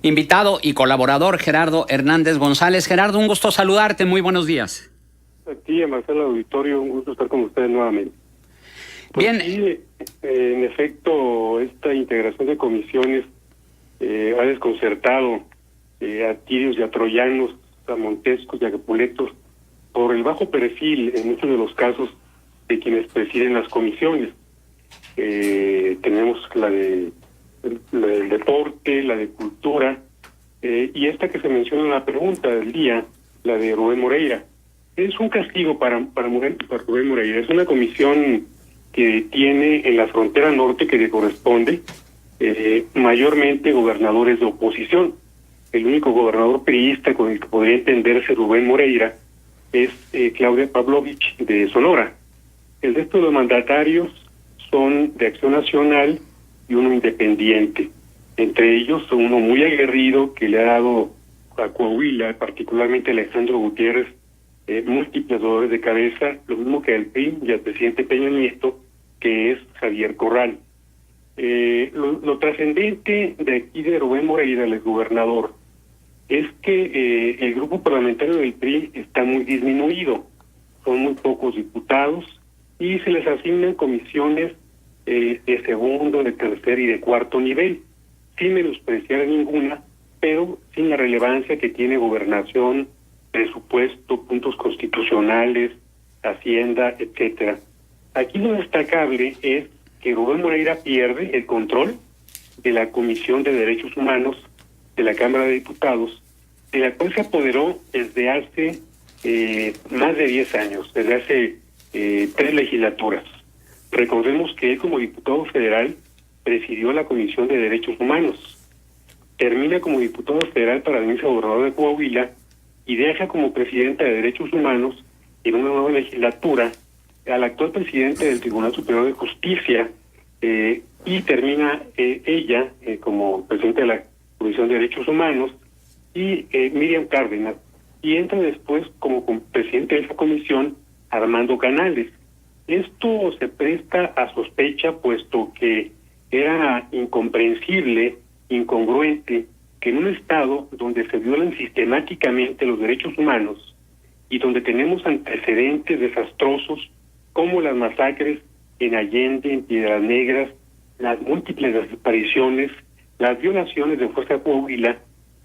Invitado y colaborador Gerardo Hernández González. Gerardo, un gusto saludarte, muy buenos días. A ti, a Marcelo Auditorio, un gusto estar con ustedes nuevamente. Pues bien. Sí, en efecto, esta integración de comisiones ha desconcertado a tirios y a troyanos, a montescos y a capuletos, por el bajo perfil, en muchos de los casos, de quienes presiden las comisiones. Tenemos la del deporte, la de cultura, y esta que se menciona en la pregunta del día, la de Rubén Moreira. Es un castigo para Rubén Moreira. Es una comisión que tiene en la frontera norte, que le corresponde mayormente gobernadores de oposición. El único gobernador priista con el que podría entenderse Rubén Moreira es Claudia Pavlovich de Sonora. El resto de los mandatarios son de Acción Nacional y uno independiente. Entre ellos, uno muy aguerrido que le ha dado a Coahuila, particularmente a Alejandro Gutiérrez, múltiples dolores de cabeza, lo mismo que al PRI y al presidente Peña Nieto, que es Javier Corral. Lo trascendente de aquí de Rubén Moreira, el gobernador, es que el grupo parlamentario del PRI está muy disminuido. Son muy pocos diputados y se les asignan comisiones de segundo, de tercer y de cuarto nivel, sin menospreciar ninguna, pero sin la relevancia que tiene gobernación, presupuesto, puntos constitucionales, hacienda, etcétera. Aquí lo destacable es que Rubén Moreira pierde el control de la Comisión de Derechos Humanos de la Cámara de Diputados, de la cual se apoderó desde hace más de 10 años, desde hace 3 legislaturas. Recordemos que él, como diputado federal, presidió la Comisión de Derechos Humanos, termina como diputado federal para venirse a gobernador de Coahuila y deja como presidenta de Derechos Humanos en una nueva legislatura al actual presidente del Tribunal Superior de Justicia, y termina ella como presidenta de la Comisión de Derechos Humanos, y Miriam Cárdenas, y entra después como presidente de esa comisión Armando Canales. Esto se presta a sospecha, puesto que era incomprensible, incongruente, que en un estado donde se violan sistemáticamente los derechos humanos y donde tenemos antecedentes desastrosos como las masacres en Allende, en Piedras Negras, las múltiples desapariciones, las violaciones de Fuerza Coahuila,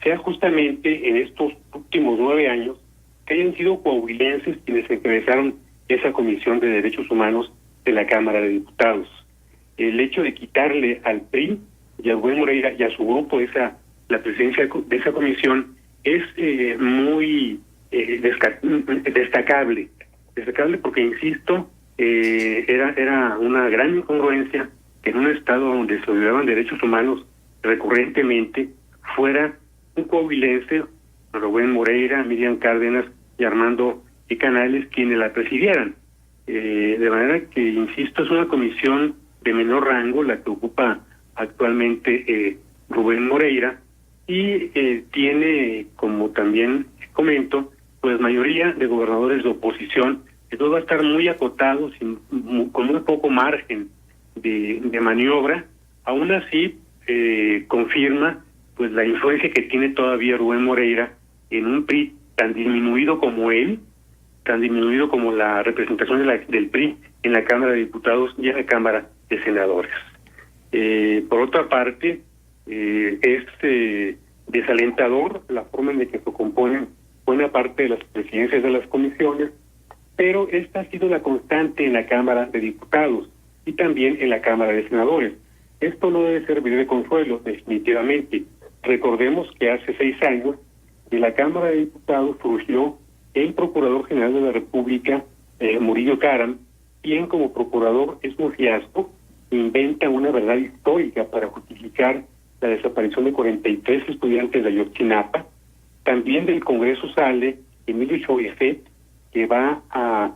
sea justamente en estos últimos 9 años que hayan sido coahuilenses quienes encabezaron esa Comisión de Derechos Humanos de la Cámara de Diputados. El hecho de quitarle al PRI y a Rubén Moreira y a su grupo la presidencia de esa comisión es muy destacable porque, insisto, era una gran incongruencia que en un estado donde se violaban derechos humanos recurrentemente fuera un coahuilense, Rubén Moreira, Miriam Cárdenas y Armando Canales quienes la presidieran. De manera que, insisto, es una comisión de menor rango la que ocupa actualmente Rubén Moreira, y tiene, como también comento, pues mayoría de gobernadores de oposición. Entonces va a estar muy acotado, con muy poco margen de maniobra. Aún así, confirma pues la influencia que tiene todavía Rubén Moreira en un PRI tan disminuido como él, tan disminuido como la representación del PRI en la Cámara de Diputados y en la Cámara de Senadores. Por otra parte, es desalentador la forma en la que se componen buena parte de las presidencias de las comisiones, pero esta ha sido la constante en la Cámara de Diputados y también en la Cámara de Senadores. Esto no debe servir de consuelo, definitivamente. Recordemos que hace 6 años de la Cámara de Diputados surgió el Procurador General de la República, Murillo Karam, quien como procurador es un fiasco, inventa una verdad histórica para justificar la desaparición de 43 estudiantes de Ayotzinapa. También del Congreso sale Emilio Choyefet, que va a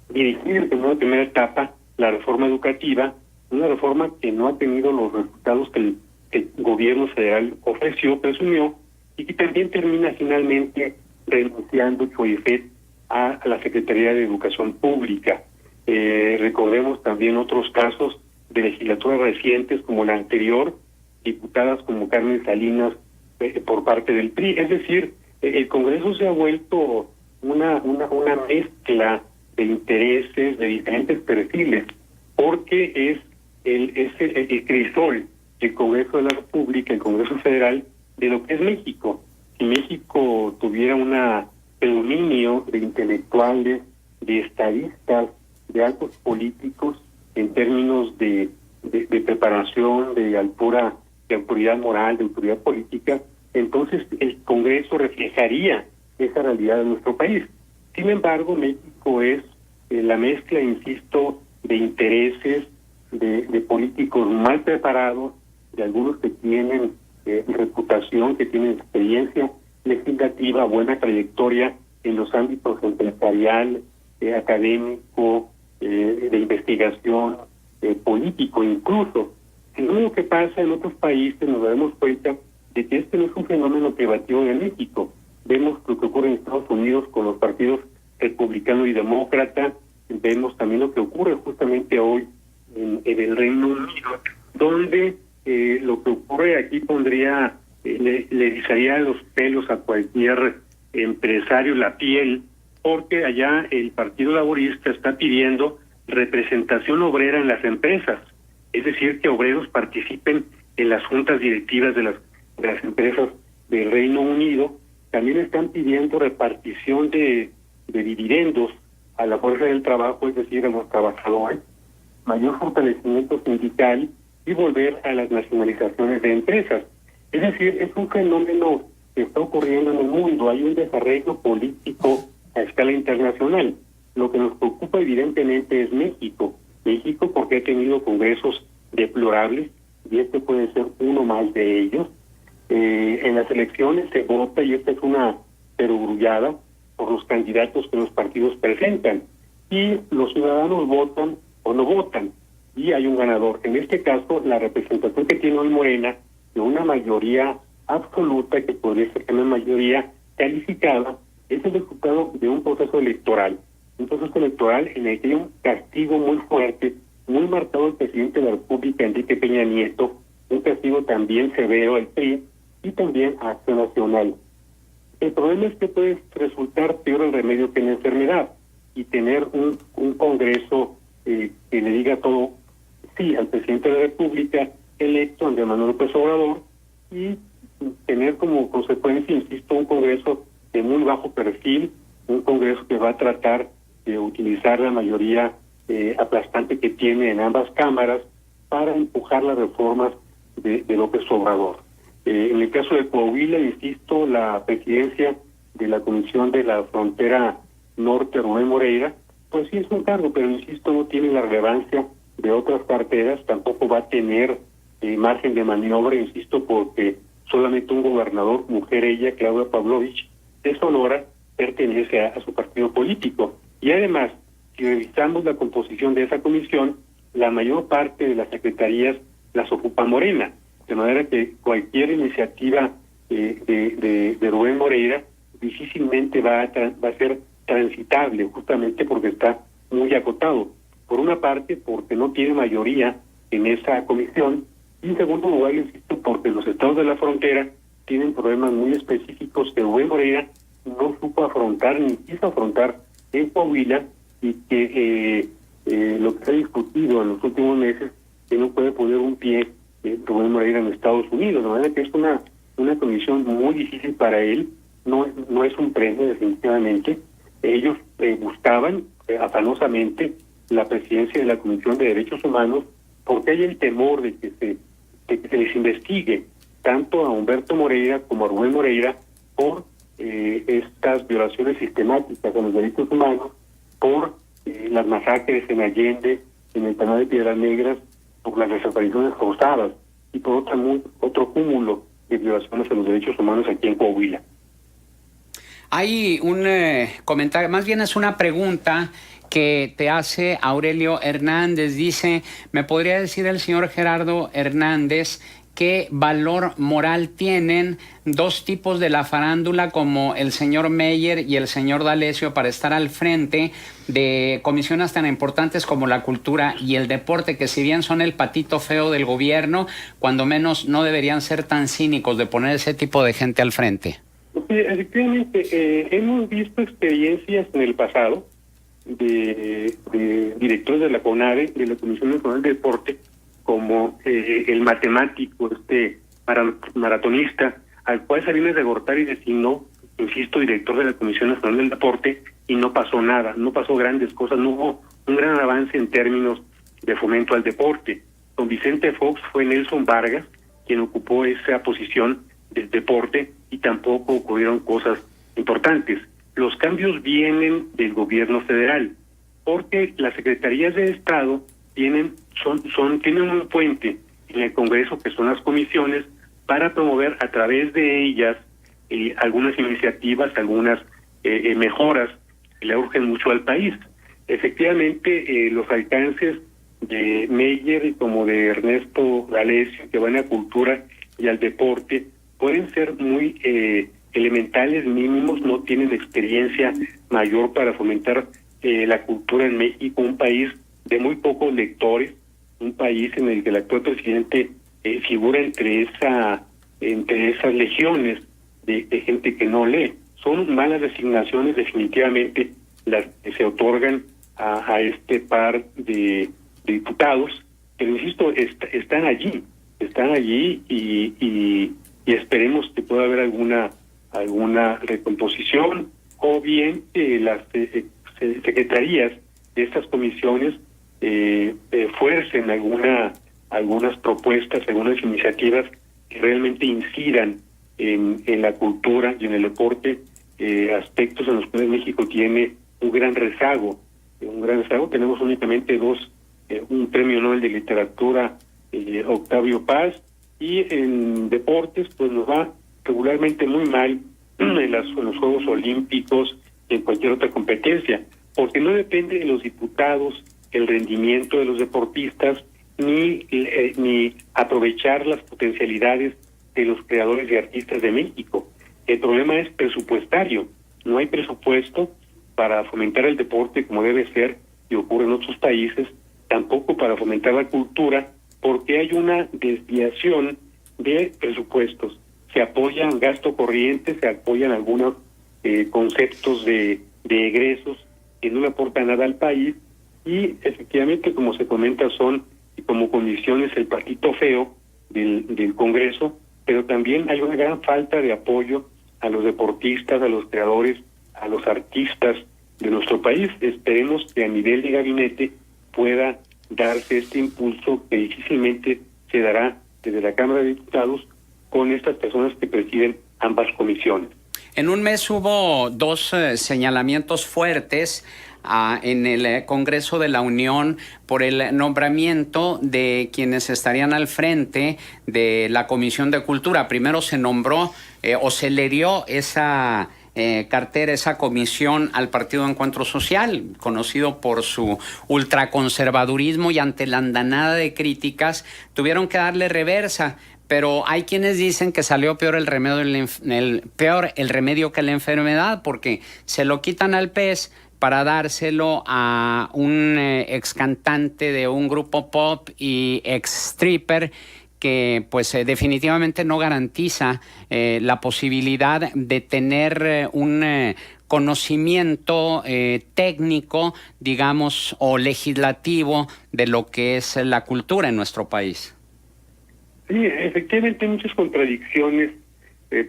dirigir en una primera etapa la reforma educativa, una reforma que no ha tenido los resultados que el gobierno federal ofreció, presumió, y que también termina finalmente renunciando Choyefet a la Secretaría de Educación Pública. Recordemos también otros casos de legislaturas recientes como la anterior, diputadas como Carmen Salinas por parte del PRI. Es decir, el Congreso se ha vuelto una mezcla de intereses de diferentes perfiles, porque es el crisol, el Congreso de la República, el Congreso Federal, de lo que es México. Si México tuviera un predominio de intelectuales, de estadistas, de altos políticos, en términos de preparación, de altura, de autoridad moral, de autoridad política, entonces el Congreso reflejaría esa realidad de nuestro país. Sin embargo, México es la mezcla, insisto, de intereses, de políticos mal preparados, de algunos que tienen reputación, que tienen experiencia legislativa, buena trayectoria en los ámbitos empresarial, académico, de investigación, político incluso. Lo que pasa en otros países, nos damos cuenta de que este no es un fenómeno privativo de México. Vemos lo que ocurre en Estados Unidos con los partidos republicano y demócrata, vemos también lo que ocurre justamente hoy en el Reino Unido, donde lo que ocurre aquí pondría, le erizaría los pelos a cualquier empresario la piel, porque allá el Partido Laborista está pidiendo representación obrera en las empresas, es decir, que obreros participen en las juntas directivas de las empresas del Reino Unido. También están pidiendo repartición de dividendos a la fuerza del trabajo, es decir, a los trabajadores, mayor fortalecimiento sindical y volver a las nacionalizaciones de empresas. Es decir, es un fenómeno que está ocurriendo en el mundo. Hay un desarrollo político a escala internacional. Lo que nos preocupa evidentemente es México. México porque ha tenido congresos deplorables, y este puede ser uno más de ellos. En las elecciones se vota, y esta es una perogrullada, por los candidatos que los partidos presentan. Y los ciudadanos votan o no votan, y hay un ganador. En este caso, la representación que tiene hoy Morena, de una mayoría absoluta, que podría ser una mayoría calificada, es el resultado de un proceso electoral. Un proceso electoral en el que hay un castigo muy fuerte, muy marcado al presidente de la República, Enrique Peña Nieto, un castigo también severo al PRI y también a Acción Nacional. El problema es que puede resultar peor el remedio que la enfermedad, y tener un Congreso que le diga todo sí al presidente de la República electo, Andrés Manuel López Obrador, y tener como consecuencia, insisto, un Congreso de muy bajo perfil, un Congreso que va a tratar de utilizar la mayoría aplastante que tiene en ambas cámaras para empujar las reformas de López Obrador. En el caso de Coahuila, insisto, la presidencia de la Comisión de la Frontera Norte, Rubén Moreira, pues sí es un cargo, pero insisto, no tiene la relevancia de otras carteras, tampoco va a tener margen de maniobra, insisto, porque solamente un gobernador, mujer ella, Claudia Pavlovich, de Sonora, pertenece a su partido político. Y además, si revisamos la composición de esa comisión, la mayor parte de las secretarías las ocupa Morena, de manera que cualquier iniciativa de Rubén Moreira difícilmente va a ser transitable, justamente porque está muy acotado. Por una parte, porque no tiene mayoría en esa comisión, y en segundo lugar, insisto, porque los estados de la frontera tienen problemas muy específicos que Rubén Moreira no supo afrontar ni quiso afrontar en Coahuila, y que lo que se ha discutido en los últimos meses, que no puede poner un pie Rubén Moreira en Estados Unidos, de manera que es una condición muy difícil para él, no es un premio definitivamente. Ellos buscaban afanosamente la presidencia de la Comisión de Derechos Humanos porque hay el temor de que se les investigue tanto a Humberto Moreira como a Rubén Moreira por estas violaciones sistemáticas a los derechos humanos, por las masacres en Allende, en el Canal de Piedras Negras, por las desapariciones forzadas y por otro cúmulo de violaciones a los derechos humanos aquí en Coahuila. Hay un comentario, más bien es una pregunta que te hace Aurelio Hernández. Dice, ¿me podría decir el señor Gerardo Hernández qué valor moral tienen dos tipos de la farándula como el señor Meyer y el señor D'Alessio para estar al frente de comisiones tan importantes como la cultura y el deporte, que si bien son el patito feo del gobierno, cuando menos no deberían ser tan cínicos de poner ese tipo de gente al frente? Sí, efectivamente, hemos visto experiencias en el pasado de directores de la CONADE, de la Comisión Nacional de Deporte, como el matemático, maratonista, al cual Salinas de Gortari designó, insisto, director de la Comisión Nacional del Deporte, y no pasó nada, no pasó grandes cosas, no hubo un gran avance en términos de fomento al deporte. Don Vicente Fox fue Nelson Vargas quien ocupó esa posición del deporte y tampoco ocurrieron cosas importantes. Los cambios vienen del gobierno federal, porque las secretarías de Estado tienen un puente en el Congreso, que son las comisiones, para promover a través de ellas algunas iniciativas, algunas mejoras que le urgen mucho al país. Efectivamente, los alcances de Meyer y como de Ernesto D'Alessio, que van a cultura y al deporte, pueden ser muy elementales, mínimos, no tienen experiencia mayor para fomentar la cultura en México, un país de muy pocos lectores, un país en el que el actual presidente figura entre esas legiones de gente que no lee. Son malas designaciones definitivamente las que se otorgan a este par de diputados, pero insisto, están allí y esperemos que pueda haber alguna recomposición, o bien las secretarías de estas comisiones fuercen algunas propuestas, algunas iniciativas que realmente incidan en la cultura y en el deporte, aspectos en los cuales México tiene un gran rezago. Tenemos únicamente un premio Nobel de Literatura, Octavio Paz, y en deportes pues nos va regularmente muy mal en los Juegos Olímpicos y en cualquier otra competencia, porque no depende de los diputados el rendimiento de los deportistas, ni aprovechar las potencialidades de los creadores y artistas de México. El problema es presupuestario. No hay presupuesto para fomentar el deporte como debe ser, y ocurre en otros países, tampoco para fomentar la cultura, porque hay una desviación de presupuestos. Se apoyan gasto corriente, se apoyan algunos conceptos de egresos que no le aportan nada al país, y efectivamente, como se comenta, son como condiciones el patito feo del Congreso, pero también hay una gran falta de apoyo a los deportistas, a los creadores, a los artistas de nuestro país. Esperemos que a nivel de gabinete pueda darse este impulso que difícilmente se dará desde la Cámara de Diputados con estas personas que presiden ambas comisiones. En un mes hubo dos señalamientos fuertes en el Congreso de la Unión por el nombramiento de quienes estarían al frente de la Comisión de Cultura. Primero se nombró o se le dio esa cartera, esa comisión al Partido Encuentro Social, conocido por su ultraconservadurismo, y ante la andanada de críticas tuvieron que darle reversa. Pero hay quienes dicen que salió peor el remedio que la enfermedad, porque se lo quitan al pez para dárselo a un ex cantante de un grupo pop y ex stripper que pues definitivamente no garantiza la posibilidad de tener un conocimiento técnico, digamos, o legislativo de lo que es la cultura en nuestro país. Sí, efectivamente hay muchas contradicciones,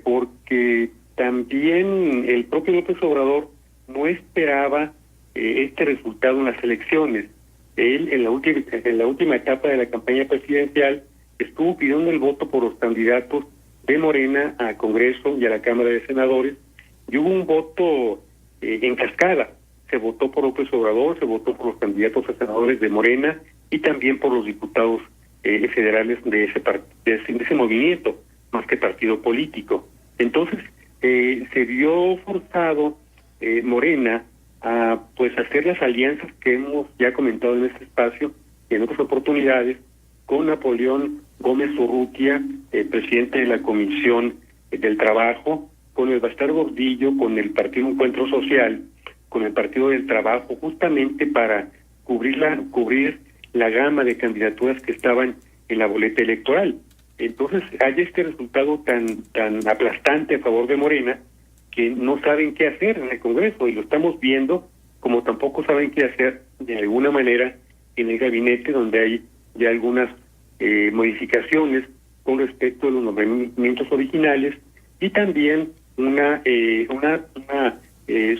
porque también el propio López Obrador no esperaba este resultado en las elecciones. Él, en la última etapa de la campaña presidencial, estuvo pidiendo el voto por los candidatos de Morena al Congreso y a la Cámara de Senadores, y hubo un voto en cascada. Se votó por López Obrador, se votó por los candidatos a senadores de Morena y también por los diputados federales de ese movimiento, más que partido político. Entonces, se vio forzado Morena a pues hacer las alianzas que hemos ya comentado en este espacio y en otras oportunidades con Napoleón Gómez Urrutia, presidente de la Comisión del Trabajo, con el Bastar Gordillo, con el Partido Encuentro Social, con el Partido del Trabajo, justamente para cubrir la gama de candidaturas que estaban en la boleta electoral. Entonces hay este resultado tan aplastante a favor de Morena, que no saben qué hacer en el Congreso, y lo estamos viendo, como tampoco saben qué hacer de alguna manera en el gabinete, donde hay ya algunas modificaciones con respecto a los nombramientos originales, y también una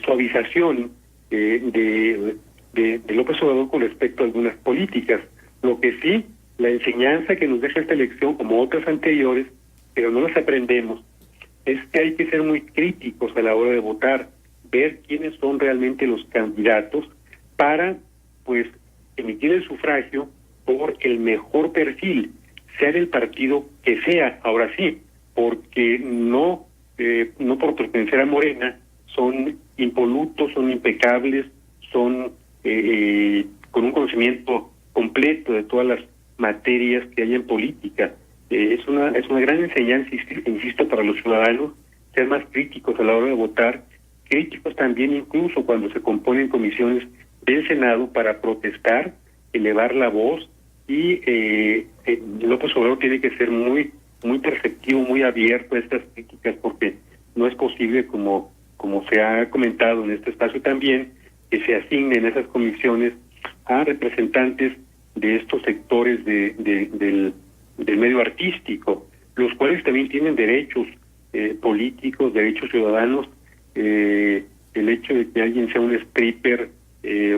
suavización de López Obrador con respecto a algunas políticas. Lo que sí, la enseñanza que nos deja esta elección, como otras anteriores, pero no las aprendemos, es que hay que ser muy críticos a la hora de votar, ver quiénes son realmente los candidatos para, pues, emitir el sufragio por el mejor perfil, sea del partido que sea, ahora sí, porque no por pertenecer a Morena son impolutos, son impecables, son con un conocimiento completo de todas las materias que hay en política. Es una gran enseñanza, insisto, para los ciudadanos, ser más críticos a la hora de votar, críticos también incluso cuando se componen comisiones del Senado para protestar, elevar la voz, y López Obrador tiene que ser muy perceptivo, muy abierto a estas críticas, porque no es posible, como se ha comentado en este espacio también, que se asignen esas comisiones a representantes de estos sectores del medio artístico, los cuales también tienen derechos políticos, derechos ciudadanos. El hecho de que alguien sea un stripper,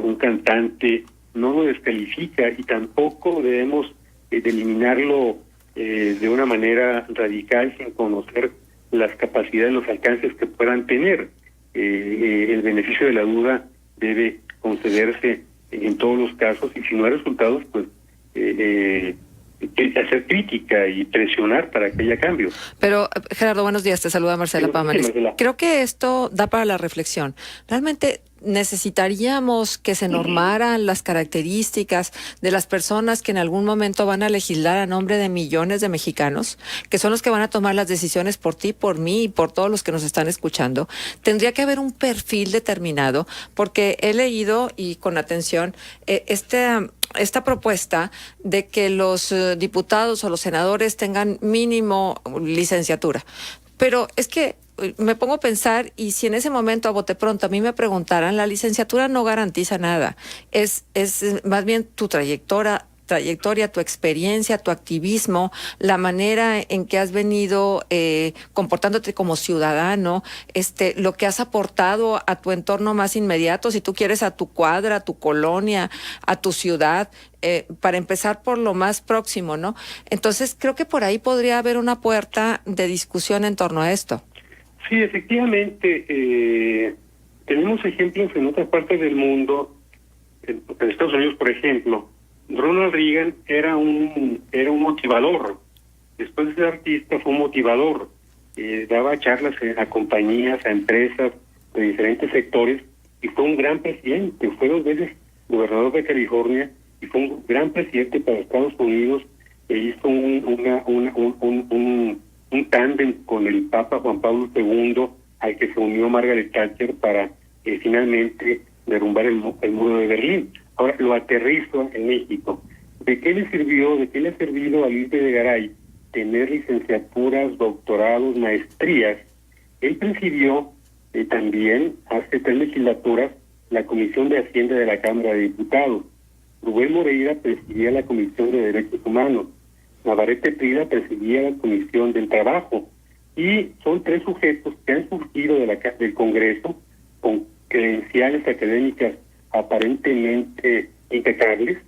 un cantante, no lo descalifica, y tampoco debemos de eliminarlo de una manera radical sin conocer las capacidades, los alcances que puedan tener. El beneficio de la duda debe concederse en todos los casos, y si no hay resultados, pues hacer crítica y presionar para que haya cambios. Pero, Gerardo, buenos días, te saluda Marcela Pámanes. Creo que esto da para la reflexión. Realmente necesitaríamos que se normaran las características de las personas que en algún momento van a legislar a nombre de millones de mexicanos, que son los que van a tomar las decisiones por ti, por mí y por todos los que nos están escuchando. Tendría que haber un perfil determinado, porque he leído, y con atención, esta propuesta de que los diputados o los senadores tengan mínimo licenciatura. Pero es que me pongo a pensar, y si en ese momento a bote pronto a mí me preguntaran, la licenciatura no garantiza nada. Es más bien tu trayectoria, tu experiencia, tu activismo, la manera en que has venido comportándote como ciudadano, lo que has aportado a tu entorno más inmediato, si tú quieres, a tu cuadra, a tu colonia, a tu ciudad, para empezar por lo más próximo, ¿no? Entonces creo que por ahí podría haber una puerta de discusión en torno a esto. Sí, efectivamente, tenemos ejemplos en otras partes del mundo. En Estados Unidos, por ejemplo, Ronald Reagan era un motivador. Después de ser artista, fue un motivador. Daba charlas a compañías, a empresas de diferentes sectores, y fue un gran presidente. Fue 2 veces gobernador de California y fue un gran presidente para Estados Unidos. Hizo un tándem con el Papa Juan Pablo II, al que se unió Margaret Thatcher para finalmente derrumbar el muro de Berlín. Ahora lo aterrizo en México. ¿De qué le ha servido a Luis Videgaray tener licenciaturas, doctorados, maestrías? Él presidió también hace 3 legislaturas la Comisión de Hacienda de la Cámara de Diputados. Rubén Moreira presidía la Comisión de Derechos Humanos. Navarrete Prida presidía la Comisión del Trabajo. Y son 3 sujetos que han surgido del Congreso con credenciales académicas aparentemente impecables,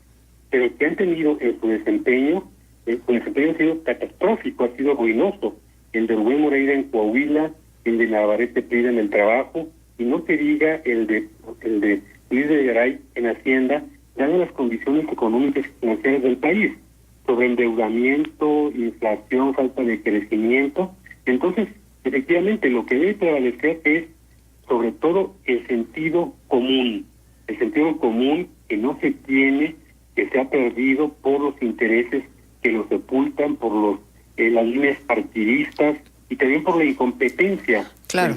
pero que han tenido en su desempeño ha sido catastrófico, ha sido ruinoso. El de Rubén Moreira en Coahuila, el de Navarrete Prida en el Trabajo, y no se diga el de Luis Videgaray en Hacienda, dado las condiciones económicas y financieras del país, sobreendeudamiento, inflación, falta de crecimiento. Entonces, efectivamente, lo que debe prevalecer es, sobre todo, el sentido común que no se tiene, que se ha perdido por los intereses que lo sepultan, por las líneas partidistas y también por la incompetencia. Claro.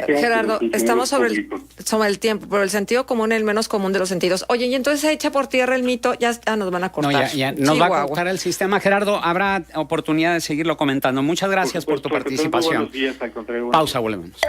Gerardo, estamos sobre el tiempo, pero el sentido común es el menos común de los sentidos. Oye, y entonces se echa por tierra el mito, ya nos van a cortar. No, ya nos va a cortar el sistema. Gerardo, habrá oportunidad de seguirlo comentando. Muchas gracias por tu participación. Buenos días, al contrario. Pausa, volvemos.